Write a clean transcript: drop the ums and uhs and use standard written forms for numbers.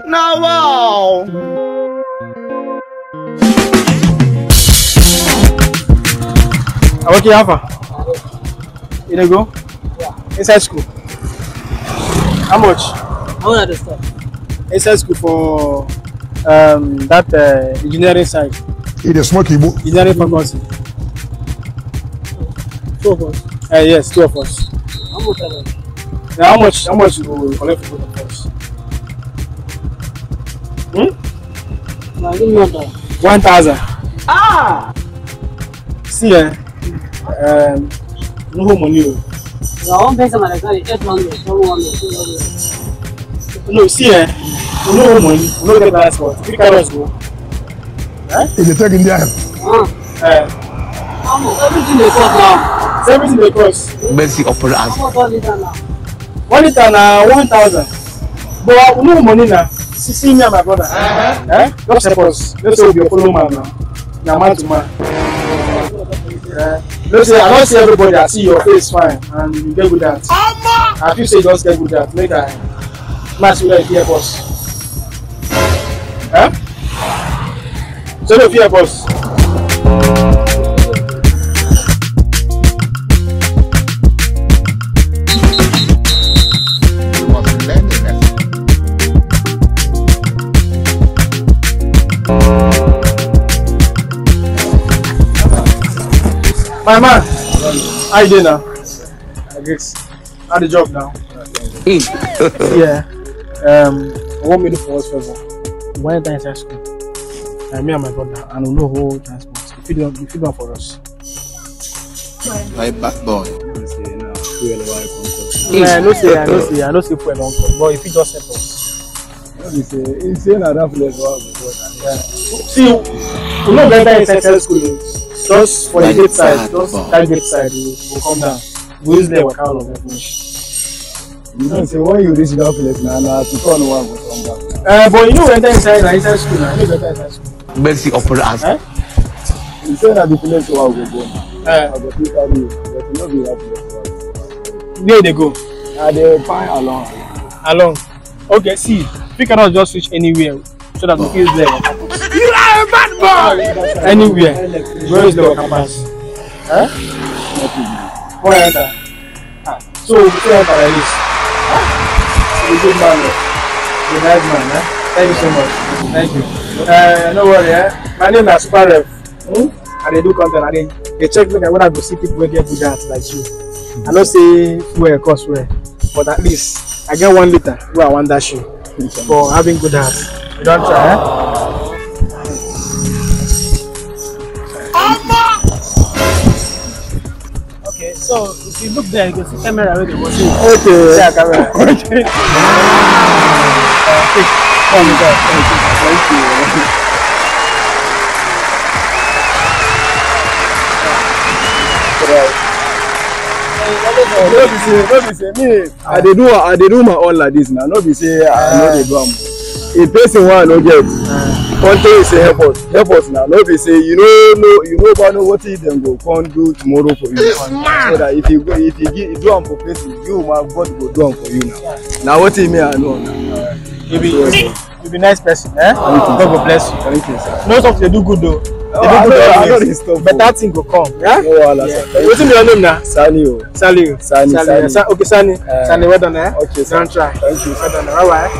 Now wow. Okay, Alpha. You dey go? Yeah. Inside school. How much? How much is that? Inside school for that engineering side. He dey smoke Igbo. Engineering faculty. 2 of us. Yes, 2 of us. How much are that? Now, how much you go collect for both of us? Now give me 1,000. 1,000. Ah! See, no money. Now one person like that is 800, 700, 200. No, see, no money. No get transport. 3 cars go. He dey take India. How much? Everything they cost now. Everything they cost. Mercy upon us. How much 1 liter now? 1 liter na 1,000. But no money now. See me and my brother. Just help us. Let's say we be a follow man now. Now man to man. Let's say I don't see everybody. I see your face fine and you get good at. I feel say just get good at. Make I match with the help us. So if you help us. My man, how you doing now? I guess. How the job now? Yeah. What me do for us first? We went inside school. Me and my brother, and we know whole transport. If you don't for us. My bad boy. I don't say for a long time, but if you just help us. He's saying that place. See, we know better inside school. Just for the gate side, just that gate side, we'll come down. We use the work out of that finish. You know, say when you reach that place now, to turn one will come back. But you know, we enter inside school now. You know, better inside school. Mercy upon us. He said that the place where we go. I go to carry you, but you know the right place. Where they go? They find along. Along. Okay, see, we cannot just switch anywhere so that we feel there. You are a bad boy. Anywhere. Where is the campus? Where enter? So we can enter like this. You're a good man. You're a nice man. Thank you so much. Thank you. No worry. My name is Super Rev. And they do content. They check me when I go see people who get good at like you. I don't say where cost where, but at least I get 1 liter where I want that shoe for having good heart. You don't try, Okay, so if you look there, you can see camera where they was in. Okay. Yeah, camera. Okay. Thank you. No be say me. I dey do my own like this now. No be say I no dey do am. A person wey I no get, country say help us now. No be say you know what dem go come do tomorrow for you. So that if you do am for person, you my God go do am for you now. Now what me I know now. You be nice person, God go bless you. Thank you, sir. No stuff they do good though. I know this stuff. But that thing go come. Yeah? No wahala, sir. What's your name now? Sani. Sani. Okay, Sani. Sani, well done, Okay, sir. Don't try. Thank you. Well done. All right.